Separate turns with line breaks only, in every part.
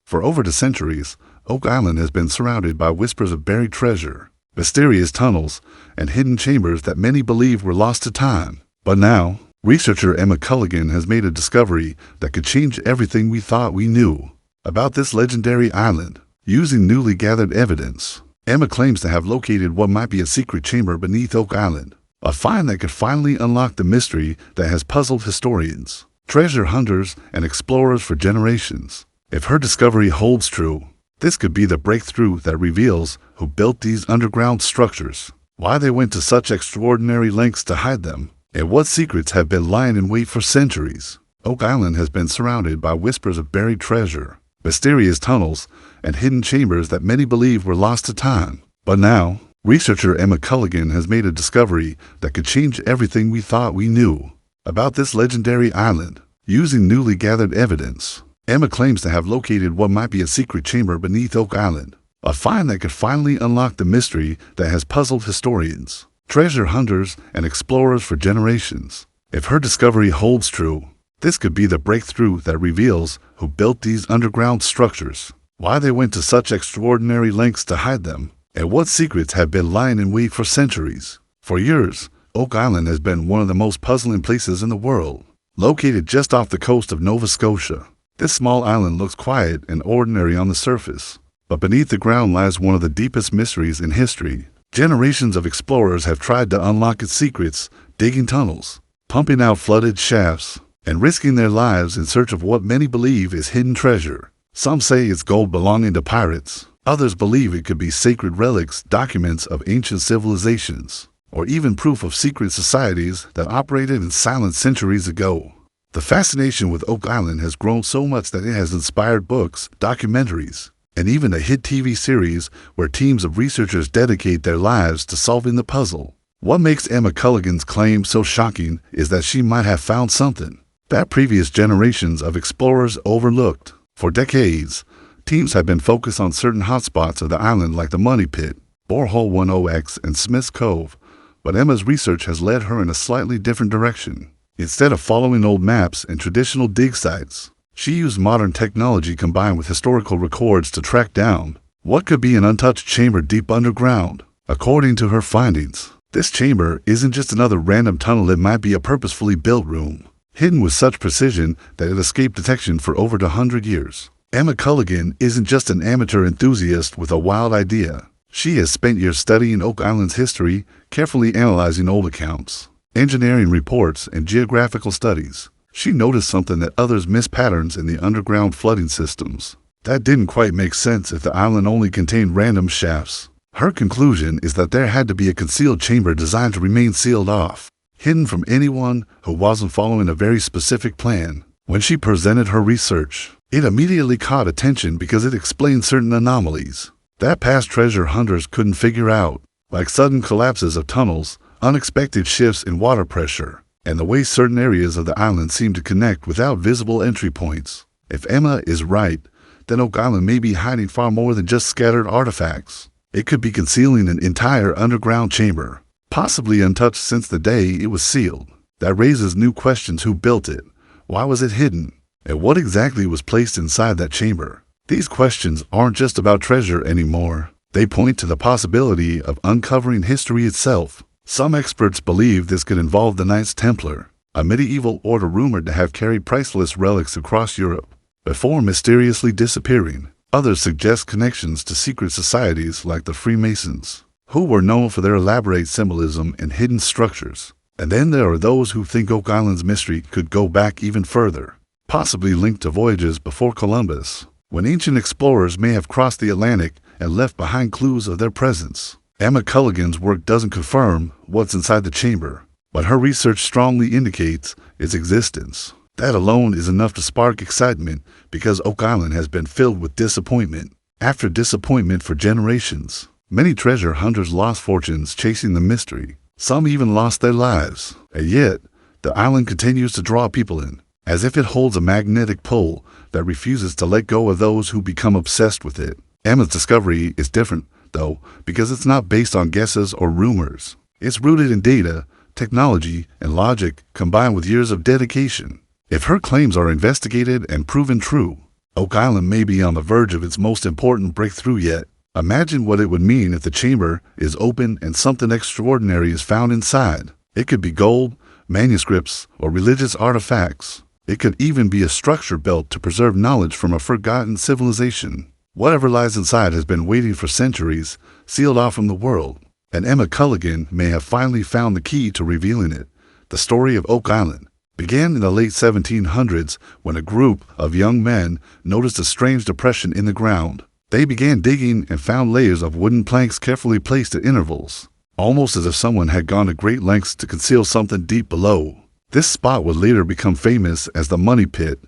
For over the centuries, Oak Island has been surrounded by whispers of buried treasure, mysterious tunnels, and hidden chambers that many believe were lost to time. But now, researcher Emma Culligan has made a discovery that could change everything we thought we knew about this legendary island. Using newly gathered evidence, Emma claims to have located what might be a secret chamber beneath Oak Island, a find that could finally unlock the mystery that has puzzled historians, treasure hunters, and explorers for generations. If her discovery holds true, this could be the breakthrough that reveals who built these underground structures, why they went to such extraordinary lengths to hide them, and what secrets have been lying in wait for centuries. Oak Island has been surrounded by whispers of buried treasure, mysterious tunnels, and hidden chambers that many believe were lost to time. But now, researcher Emma Culligan has made a discovery that could change everything we thought we knew about this legendary island. Using newly gathered evidence, Emma claims to have located what might be a secret chamber beneath Oak Island, a find that could finally unlock the mystery that has puzzled historians, treasure hunters, and explorers for generations. If her discovery holds true, this could be the breakthrough that reveals who built these underground structures, why they went to such extraordinary lengths to hide them, and what secrets have been lying in wait for centuries. For years, Oak Island has been one of the most puzzling places in the world. Located just off the coast of Nova Scotia, this small island looks quiet and ordinary on the surface, but beneath the ground lies one of the deepest mysteries in history. Generations of explorers have tried to unlock its secrets, digging tunnels, pumping out flooded shafts, and risking their lives in search of what many believe is hidden treasure. Some say it's gold belonging to pirates. Others believe it could be sacred relics, documents of ancient civilizations, or even proof of secret societies that operated in silence centuries ago. The fascination with Oak Island has grown so much that it has inspired books, documentaries, and even a hit TV series where teams of researchers dedicate their lives to solving the puzzle. What makes Emma Culligan's claim so shocking is that she might have found something that previous generations of explorers overlooked. For decades, teams have been focused on certain hotspots of the island like the Money Pit, Borehole 10X, and Smith's Cove, but Emma's research has led her in a slightly different direction. Instead of following old maps and traditional dig sites, she used modern technology combined with historical records to track down what could be an untouched chamber deep underground. According to her findings, this chamber isn't just another random tunnel, it might be a purposefully built room, hidden with such precision that it escaped detection for over 100 years. Emma Culligan isn't just an amateur enthusiast with a wild idea. She has spent years studying Oak Island's history, carefully analyzing old accounts, engineering reports, and geographical studies. She noticed something that others miss: patterns in the underground flooding systems. That didn't quite make sense if the island only contained random shafts. Her conclusion is that there had to be a concealed chamber designed to remain sealed off, hidden from anyone who wasn't following a very specific plan. When she presented her research, it immediately caught attention because it explained certain anomalies that past treasure hunters couldn't figure out, like sudden collapses of tunnels, unexpected shifts in water pressure, and the way certain areas of the island seem to connect without visible entry points. If Emma is right, then Oak Island may be hiding far more than just scattered artifacts. It could be concealing an entire underground chamber, possibly untouched since the day it was sealed. That raises new questions: who built it? Why was it hidden? And what exactly was placed inside that chamber? These questions aren't just about treasure anymore. They point to the possibility of uncovering history itself. Some experts believe this could involve the Knights Templar, a medieval order rumored to have carried priceless relics across Europe before mysteriously disappearing. Others suggest connections to secret societies like the Freemasons, who were known for their elaborate symbolism and hidden structures. And then there are those who think Oak Island's mystery could go back even further, possibly linked to voyages before Columbus, when ancient explorers may have crossed the Atlantic and left behind clues of their presence. Emma Culligan's work doesn't confirm what's inside the chamber, but her research strongly indicates its existence. That alone is enough to spark excitement, because Oak Island has been filled with disappointment after disappointment for generations. Many treasure hunters lost fortunes chasing the mystery. Some even lost their lives. And yet, the island continues to draw people in, as if it holds a magnetic pull that refuses to let go of those who become obsessed with it. Emma's discovery is different, though, because it's not based on guesses or rumors. It's rooted in data, technology, and logic combined with years of dedication. If her claims are investigated and proven true, Oak Island may be on the verge of its most important breakthrough yet. Imagine what it would mean if the chamber is open and something extraordinary is found inside. It could be gold, manuscripts, or religious artifacts. It could even be a structure built to preserve knowledge from a forgotten civilization. Whatever lies inside has been waiting for centuries, sealed off from the world, and Emma Culligan may have finally found the key to revealing it. The story of Oak Island began in the late 1700s when a group of young men noticed a strange depression in the ground. They began digging and found layers of wooden planks carefully placed at intervals, almost as if someone had gone to great lengths to conceal something deep below. This spot would later become famous as the Money Pit,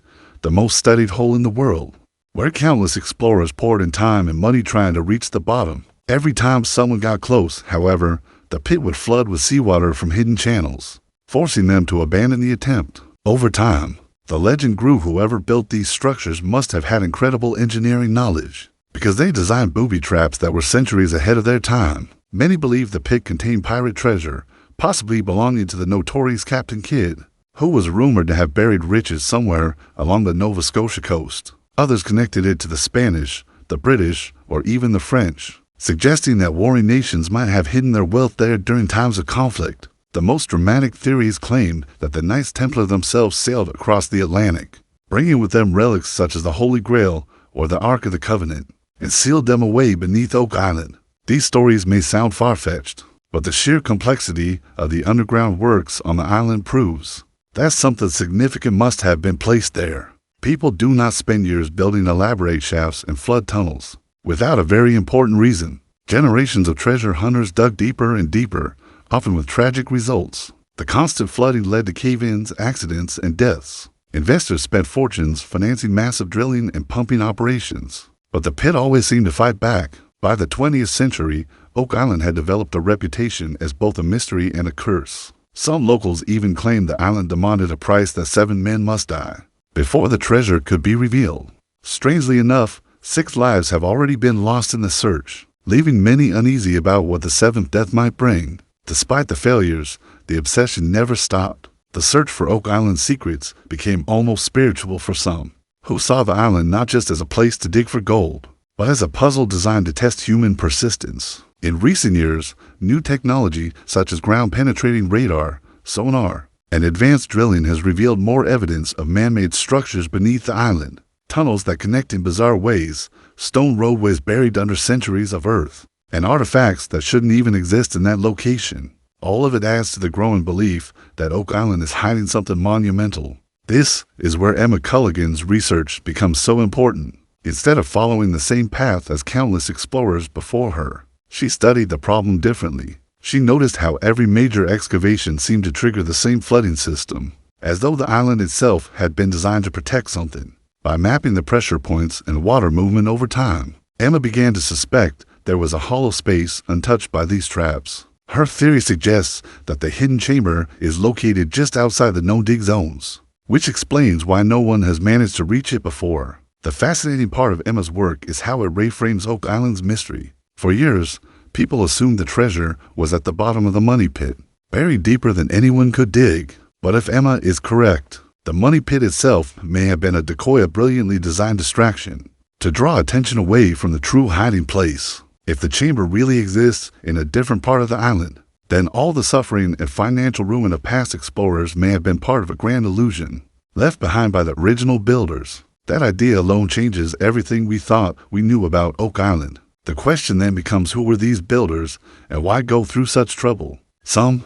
the most studied hole in the world, where countless explorers poured in time and money trying to reach the bottom. Every time someone got close, however, the pit would flood with seawater from hidden channels, forcing them to abandon the attempt. Over time, the legend grew. Whoever built these structures must have had incredible engineering knowledge, because they designed booby traps that were centuries ahead of their time. Many believed the pit contained pirate treasure, possibly belonging to the notorious Captain Kidd, who was rumored to have buried riches somewhere along the Nova Scotia coast. Others connected it to the Spanish, the British, or even the French, suggesting that warring nations might have hidden their wealth there during times of conflict. The most dramatic theories claimed that the Knights Templar themselves sailed across the Atlantic, bringing with them relics such as the Holy Grail or the Ark of the Covenant, and sealed them away beneath Oak Island. These stories may sound far-fetched, but the sheer complexity of the underground works on the island proves that something significant must have been placed there. People do not spend years building elaborate shafts and flood tunnels without a very important reason. Generations of treasure hunters dug deeper and deeper, often with tragic results. The constant flooding led to cave-ins, accidents, and deaths. Investors spent fortunes financing massive drilling and pumping operations, but the pit always seemed to fight back. By the 20th century, Oak Island had developed a reputation as both a mystery and a curse. Some locals even claimed the island demanded a price that 7 men must die before the treasure could be revealed. Strangely enough, 6 lives have already been lost in the search, leaving many uneasy about what the 7th death might bring. Despite the failures, the obsession never stopped. The search for Oak Island's secrets became almost spiritual for some, who saw the island not just as a place to dig for gold, but as a puzzle designed to test human persistence. In recent years, new technology such as ground-penetrating radar, sonar, and advanced drilling has revealed more evidence of man-made structures beneath the island. Tunnels that connect in bizarre ways, stone roadways buried under centuries of earth, and artifacts that shouldn't even exist in that location. All of it adds to the growing belief that Oak Island is hiding something monumental. This is where Emma Culligan's research becomes so important. Instead of following the same path as countless explorers before her, she studied the problem differently. She noticed how every major excavation seemed to trigger the same flooding system, as though the island itself had been designed to protect something. By mapping the pressure points and water movement over time, Emma began to suspect there was a hollow space untouched by these traps. Her theory suggests that the hidden chamber is located just outside the no-dig zones, which explains why no one has managed to reach it before. The fascinating part of Emma's work is how it reframes Oak Island's mystery. For years, people assumed the treasure was at the bottom of the money pit, buried deeper than anyone could dig. But if Emma is correct, the money pit itself may have been a decoy, a brilliantly designed distraction to draw attention away from the true hiding place. If the chamber really exists in a different part of the island, then all the suffering and financial ruin of past explorers may have been part of a grand illusion left behind by the original builders. That idea alone changes everything we thought we knew about Oak Island. The question then becomes, who were these builders and why go through such trouble? Some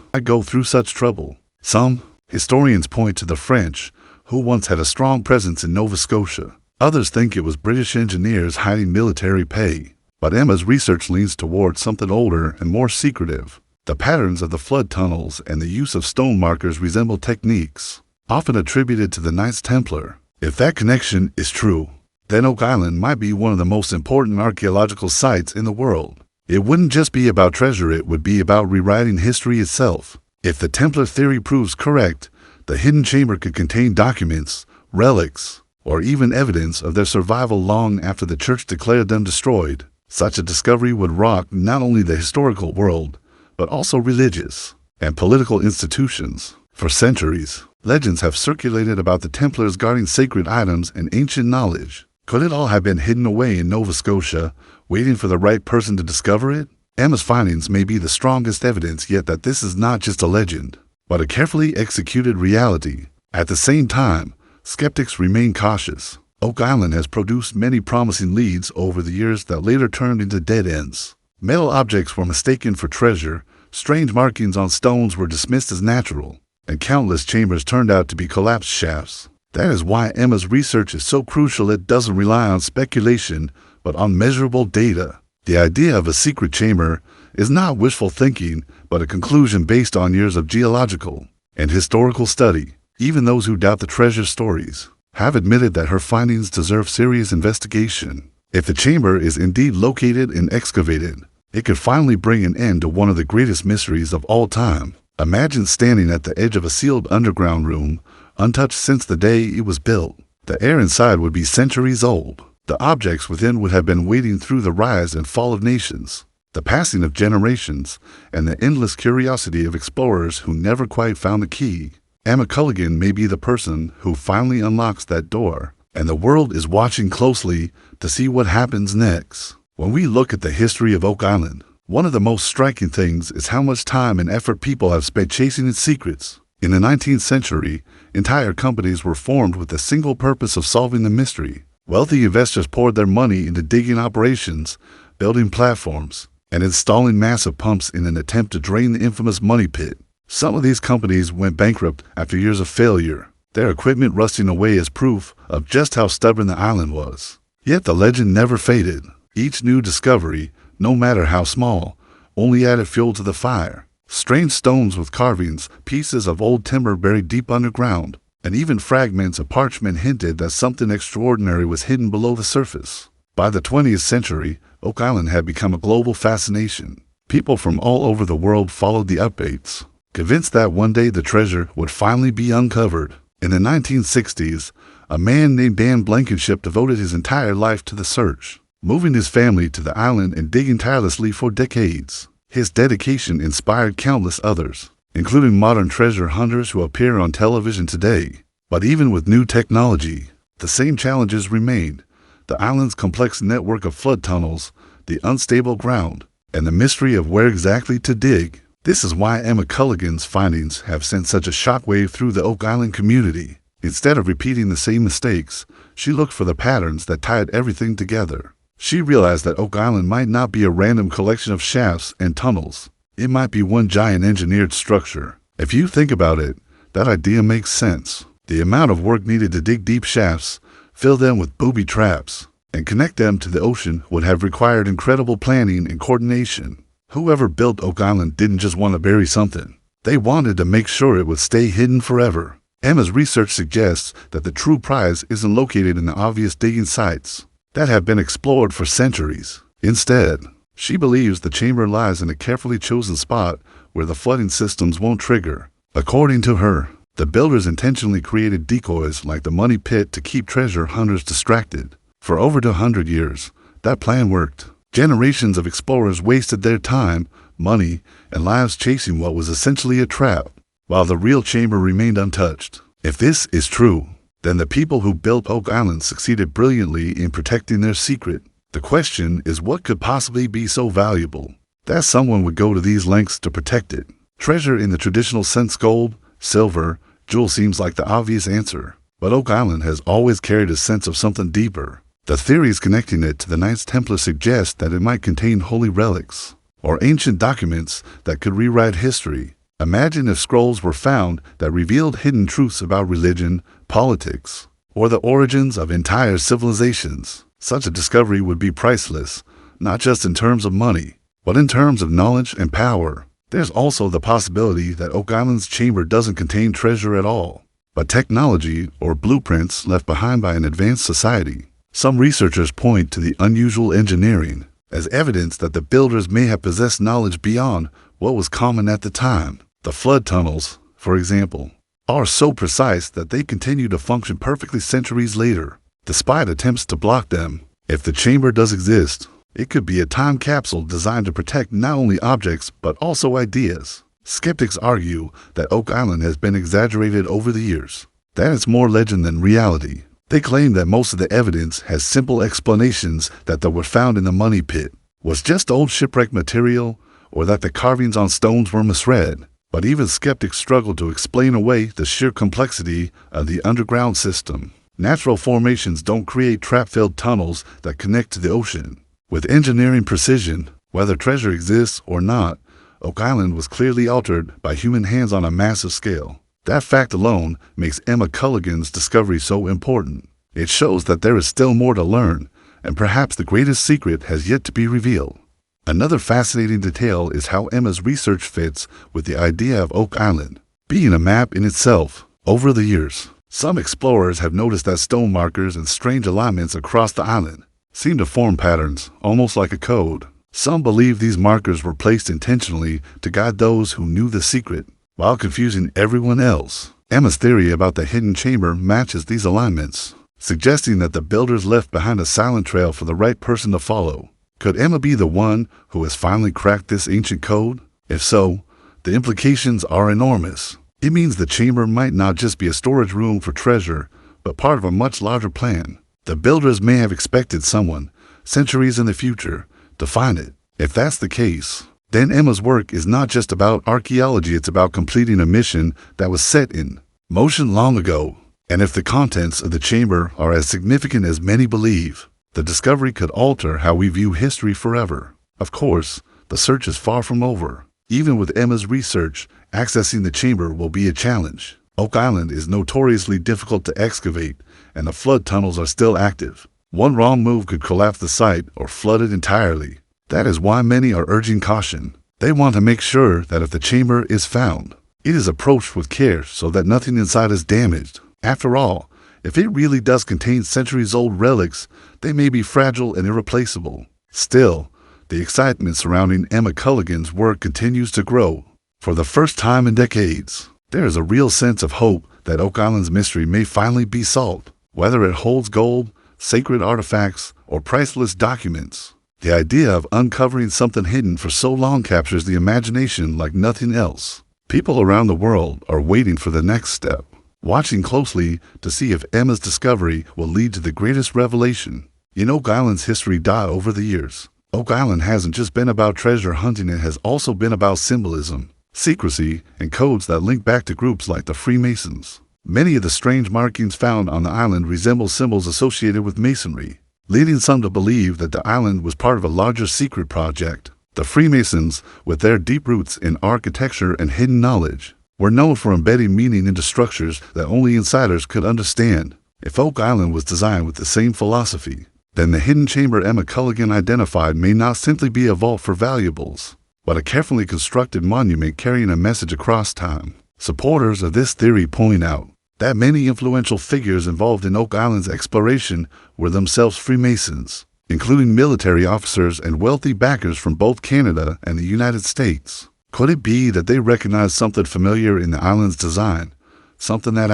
historians point to the French, who once had a strong presence in Nova Scotia. Others think it was British engineers hiding military pay. But Emma's research leans towards something older and more secretive. The patterns of the flood tunnels and the use of stone markers resemble techniques often attributed to the Knights Templar. If that connection is true, then Oak Island might be one of the most important archaeological sites in the world. It wouldn't just be about treasure, it would be about rewriting history itself. If the Templar theory proves correct, the hidden chamber could contain documents, relics, or even evidence of their survival long after the church declared them destroyed. Such a discovery would rock not only the historical world, but also religious and political institutions. For centuries, legends have circulated about the Templars guarding sacred items and ancient knowledge. Could it all have been hidden away in Nova Scotia, waiting for the right person to discover it? Emma's findings may be the strongest evidence yet that this is not just a legend, but a carefully executed reality. At the same time, skeptics remain cautious. Oak Island has produced many promising leads over the years that later turned into dead ends. Metal objects were mistaken for treasure, strange markings on stones were dismissed as natural, and countless chambers turned out to be collapsed shafts. That is why Emma's research is so crucial. It doesn't rely on speculation, but on measurable data. The idea of a secret chamber is not wishful thinking, but a conclusion based on years of geological and historical study. Even those who doubt the treasure stories have admitted that her findings deserve serious investigation. If the chamber is indeed located and excavated, it could finally bring an end to one of the greatest mysteries of all time. Imagine standing at the edge of a sealed underground room, untouched since the day it was built. The air inside would be centuries old. The objects within would have been waiting through the rise and fall of nations, the passing of generations, and the endless curiosity of explorers who never quite found the key. Emma Culligan may be the person who finally unlocks that door, and the world is watching closely to see what happens next. When we look at the history of Oak Island, one of the most striking things is how much time and effort people have spent chasing its secrets. In the 19th century, entire companies were formed with the single purpose of solving the mystery. Wealthy investors poured their money into digging operations, building platforms, and installing massive pumps in an attempt to drain the infamous money pit. Some of these companies went bankrupt after years of failure, their equipment rusting away as proof of just how stubborn the island was. Yet the legend never faded. Each new discovery, no matter how small, only added fuel to the fire. Strange stones with carvings, pieces of old timber buried deep underground, and even fragments of parchment hinted that something extraordinary was hidden below the surface. By the 20th century, Oak Island had become a global fascination. People from all over the world followed the updates, convinced that one day the treasure would finally be uncovered. In the 1960s, a man named Dan Blankenship devoted his entire life to the search, moving his family to the island and digging tirelessly for decades. His dedication inspired countless others, including modern treasure hunters who appear on television today. But even with new technology, the same challenges remained: the island's complex network of flood tunnels, the unstable ground, and the mystery of where exactly to dig. This is why Emma Culligan's findings have sent such a shockwave through the Oak Island community. Instead of repeating the same mistakes, she looked for the patterns that tied everything together. She realized that Oak Island might not be a random collection of shafts and tunnels. It might be one giant engineered structure. If you think about it, that idea makes sense. The amount of work needed to dig deep shafts, fill them with booby traps, and connect them to the ocean would have required incredible planning and coordination. Whoever built Oak Island didn't just want to bury something. They wanted to make sure it would stay hidden forever. Emma's research suggests that the true prize isn't located in the obvious digging sites that have been explored for centuries. Instead, she believes the chamber lies in a carefully chosen spot where the flooding systems won't trigger. According to her, the builders intentionally created decoys like the money pit to keep treasure hunters distracted. For over 200 years, that plan worked. Generations of explorers wasted their time, money, and lives chasing what was essentially a trap, while the real chamber remained untouched. If this is true, then the people who built Oak Island succeeded brilliantly in protecting their secret. The question is, what could possibly be so valuable that someone would go to these lengths to protect it? Treasure in the traditional sense: gold, silver, jewel seems like the obvious answer, but Oak Island has always carried a sense of something deeper. The theories connecting it to the Knights Templar suggest that it might contain holy relics or ancient documents that could rewrite history. Imagine if scrolls were found that revealed hidden truths about religion, politics, or the origins of entire civilizations. Such a discovery would be priceless, not just in terms of money, but in terms of knowledge and power. There's also the possibility that Oak Island's chamber doesn't contain treasure at all, but technology or blueprints left behind by an advanced society. Some researchers point to the unusual engineering as evidence that the builders may have possessed knowledge beyond what was common at the time. The flood tunnels, for example, are so precise that they continue to function perfectly centuries later, despite attempts to block them. If the chamber does exist, it could be a time capsule designed to protect not only objects but also ideas. Skeptics argue that Oak Island has been exaggerated over the years, that it's more legend than reality. They claim that most of the evidence has simple explanations that were found in the money pit was just old shipwreck material, or that the carvings on stones were misread. But even skeptics struggle to explain away the sheer complexity of the underground system. Natural formations don't create trap-filled tunnels that connect to the ocean. With engineering precision, whether treasure exists or not, Oak Island was clearly altered by human hands on a massive scale. That fact alone makes Emma Culligan's discovery so important. It shows that there is still more to learn, and perhaps the greatest secret has yet to be revealed. Another fascinating detail is how Emma's research fits with the idea of Oak Island being a map in itself. Over the years, some explorers have noticed that stone markers and strange alignments across the island seem to form patterns, almost like a code. Some believe these markers were placed intentionally to guide those who knew the secret, while confusing everyone else. Emma's theory about the hidden chamber matches these alignments, suggesting that the builders left behind a silent trail for the right person to follow. Could Emma be the one who has finally cracked this ancient code? If so, the implications are enormous. It means the chamber might not just be a storage room for treasure, but part of a much larger plan. The builders may have expected someone, centuries in the future, to find it. If that's the case, then Emma's work is not just about archaeology, it's about completing a mission that was set in motion long ago. And if the contents of the chamber are as significant as many believe, the discovery could alter how we view history forever. Of course, the search is far from over. Even with Emma's research, accessing the chamber will be a challenge. Oak Island is notoriously difficult to excavate, and the flood tunnels are still active. One wrong move could collapse the site or flood it entirely. That is why many are urging caution. They want to make sure that if the chamber is found, it is approached with care so that nothing inside is damaged. After all, if it really does contain centuries-old relics, they may be fragile and irreplaceable. Still, the excitement surrounding Emma Culligan's work continues to grow. For the first time in decades, there is a real sense of hope that Oak Island's mystery may finally be solved. Whether it holds gold, sacred artifacts, or priceless documents, the idea of uncovering something hidden for so long captures the imagination like nothing else. People around the world are waiting for the next step, watching closely to see if Emma's discovery will lead to the greatest revelation in Oak Island's history. Over the years, Oak Island hasn't just been about treasure hunting, it has also been about symbolism, secrecy, and codes that link back to groups like the Freemasons. Many of the strange markings found on the island resemble symbols associated with Masonry, leading some to believe that the island was part of a larger secret project. The Freemasons, with their deep roots in architecture and hidden knowledge, were known for embedding meaning into structures that only insiders could understand. If Oak Island was designed with the same philosophy, then the hidden chamber Emma Culligan identified may not simply be a vault for valuables, but a carefully constructed monument carrying a message across time. Supporters of this theory point out that many influential figures involved in Oak Island's exploration were themselves Freemasons, including military officers and wealthy backers from both Canada and the United States. Could it be that they recognized something familiar in the island's design, something that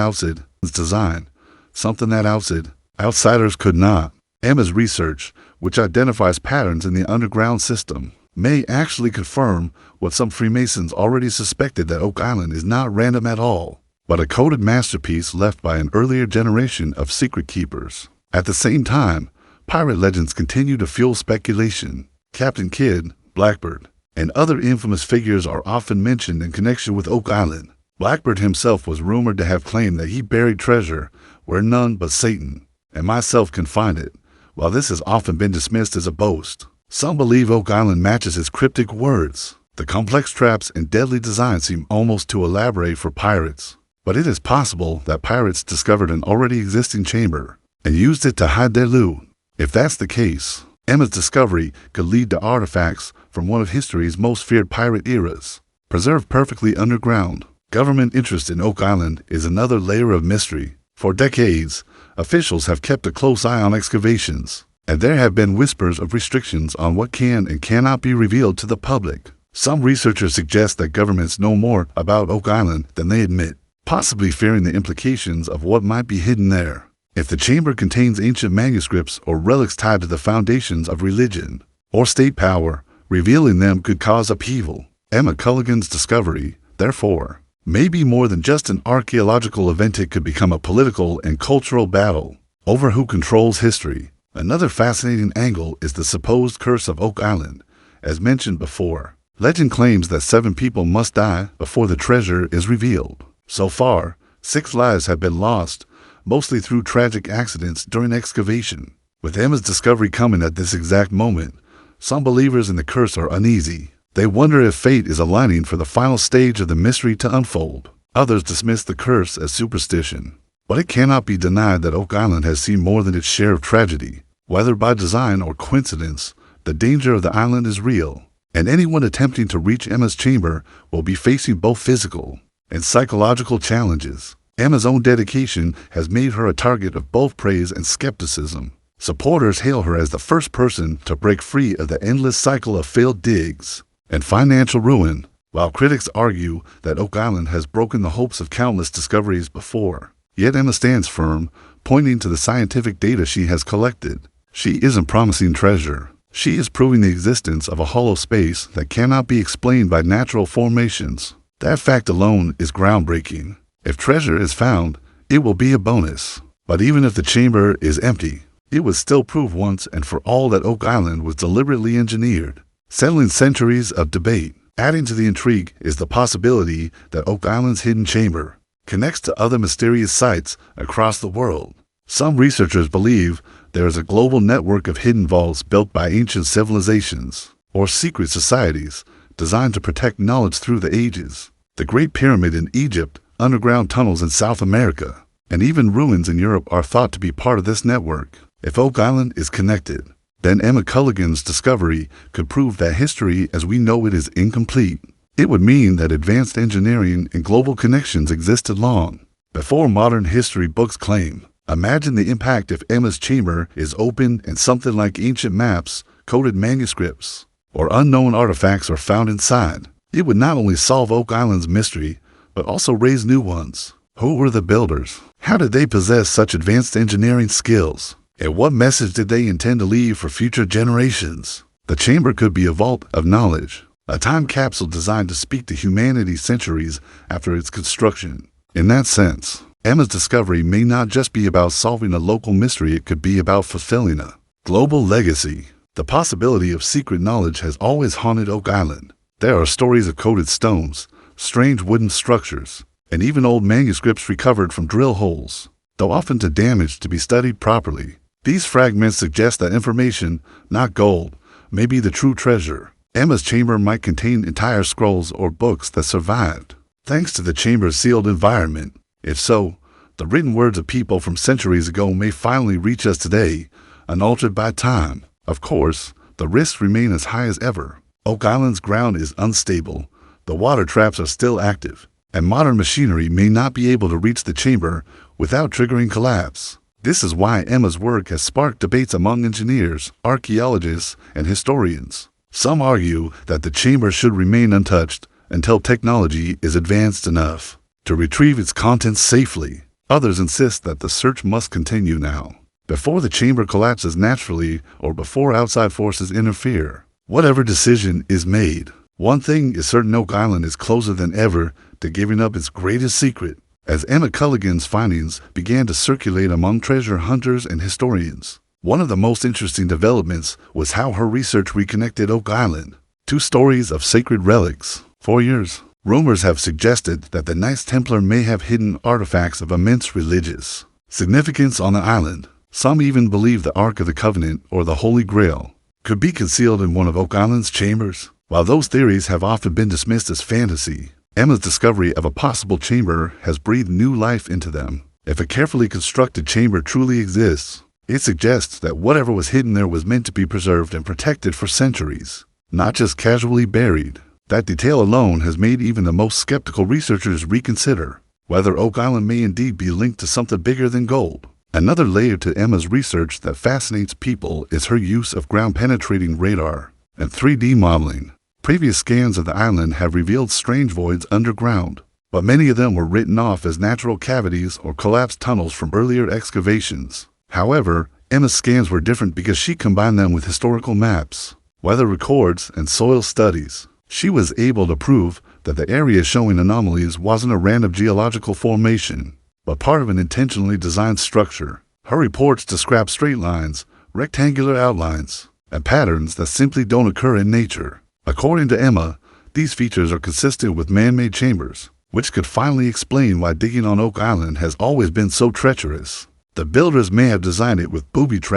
outsiders could not? Emma's research, which identifies patterns in the underground system, may actually confirm what some Freemasons already suspected, that Oak Island is not random at all, but a coded masterpiece left by an earlier generation of secret keepers. At the same time, pirate legends continue to fuel speculation. Captain Kidd, Blackbeard, and other infamous figures are often mentioned in connection with Oak Island. Blackbeard himself was rumored to have claimed that he buried treasure where none but Satan and myself can find it. While this has often been dismissed as a boast, some believe Oak Island matches his cryptic words. The complex traps and deadly design seem almost too elaborate for pirates, but it is possible that pirates discovered an already existing chamber and used it to hide their loot. If that's the case, Emma's discovery could lead to artifacts from one of history's most feared pirate eras, preserved perfectly underground. Government interest in Oak Island is another layer of mystery. For decades, officials have kept a close eye on excavations, and there have been whispers of restrictions on what can and cannot be revealed to the public. Some researchers suggest that governments know more about Oak Island than they admit, possibly fearing the implications of what might be hidden there. If the chamber contains ancient manuscripts or relics tied to the foundations of religion or state power, revealing them could cause upheaval. Emma Culligan's discovery, therefore, may be more than just an archaeological event. It could become a political and cultural battle. over who controls history. Another fascinating angle is the supposed curse of Oak Island. As mentioned before, legend claims that 7 people must die before the treasure is revealed. So far, 6 lives have been lost, mostly through tragic accidents during excavation. With Emma's discovery coming at this exact moment, some believers in the curse are uneasy. They wonder if fate is aligning for the final stage of the mystery to unfold. Others dismiss the curse as superstition. But it cannot be denied that Oak Island has seen more than its share of tragedy. Whether by design or coincidence, the danger of the island is real, and anyone attempting to reach Emma's chamber will be facing both physical and psychological challenges. Emma's own dedication has made her a target of both praise and skepticism. Supporters hail her as the first person to break free of the endless cycle of failed digs and financial ruin, while critics argue that Oak Island has broken the hopes of countless discoveries before. Yet Emma stands firm, pointing to the scientific data she has collected. She isn't promising treasure. She is proving the existence of a hollow space that cannot be explained by natural formations. That fact alone is groundbreaking. If treasure is found, it will be a bonus. But even if the chamber is empty, it would still prove once and for all that Oak Island was deliberately engineered, settling centuries of debate. Adding to the intrigue is the possibility that Oak Island's hidden chamber connects to other mysterious sites across the world. Some researchers believe there is a global network of hidden vaults built by ancient civilizations or secret societies designed to protect knowledge through the ages. The Great Pyramid in Egypt, underground tunnels in South America, and even ruins in Europe are thought to be part of this network. If Oak Island is connected, then Emma Culligan's discovery could prove that history as we know it is incomplete. It would mean that advanced engineering and global connections existed long before modern history books claim. Imagine the impact if Emma's chamber is open and something like ancient maps, coded manuscripts, or unknown artifacts are found inside. It would not only solve Oak Island's mystery, but also raise new ones. Who were the builders? How did they possess such advanced engineering skills? And what message did they intend to leave for future generations? The chamber could be a vault of knowledge, a time capsule designed to speak to humanity centuries after its construction. In that sense, Emma's discovery may not just be about solving a local mystery, it could be about fulfilling a global legacy. The possibility of secret knowledge has always haunted Oak Island. There are stories of coded stones, strange wooden structures, and even old manuscripts recovered from drill holes, though often too damaged to be studied properly. These fragments suggest that information, not gold, may be the true treasure. Emma's chamber might contain entire scrolls or books that survived, thanks to the chamber's sealed environment. If so, the written words of people from centuries ago may finally reach us today, unaltered by time. Of course, the risks remain as high as ever. Oak Island's ground is unstable, the water traps are still active, and modern machinery may not be able to reach the chamber without triggering collapse. This is why Emma's work has sparked debates among engineers, archaeologists, and historians. Some argue that the chamber should remain untouched until technology is advanced enough to retrieve its contents safely. Others insist that the search must continue now, before the chamber collapses naturally or before outside forces interfere. Whatever decision is made, one thing is certain: Oak Island is closer than ever to giving up its greatest secret. As Emma Culligan's findings began to circulate among treasure hunters and historians, one of the most interesting developments was how her research reconnected Oak Island to stories of sacred relics. For years, rumors have suggested that the Knights Templar may have hidden artifacts of immense religious significance on the island. Some even believe the Ark of the Covenant, or the Holy Grail, could be concealed in one of Oak Island's chambers. While those theories have often been dismissed as fantasy, Emma's discovery of a possible chamber has breathed new life into them. If a carefully constructed chamber truly exists, it suggests that whatever was hidden there was meant to be preserved and protected for centuries, not just casually buried. That detail alone has made even the most skeptical researchers reconsider whether Oak Island may indeed be linked to something bigger than gold. Another layer to Emma's research that fascinates people is her use of ground-penetrating radar and 3D modeling. Previous scans of the island have revealed strange voids underground, but many of them were written off as natural cavities or collapsed tunnels from earlier excavations. However, Emma's scans were different because she combined them with historical maps, weather records, and soil studies. She was able to prove that the area showing anomalies wasn't a random geological formation, but part of an intentionally designed structure. Her reports describe straight lines, rectangular outlines, and patterns that simply don't occur in nature. According to Emma, these features are consistent with man-made chambers, which could finally explain why digging on Oak Island has always been so treacherous. The builders may have designed it with booby traps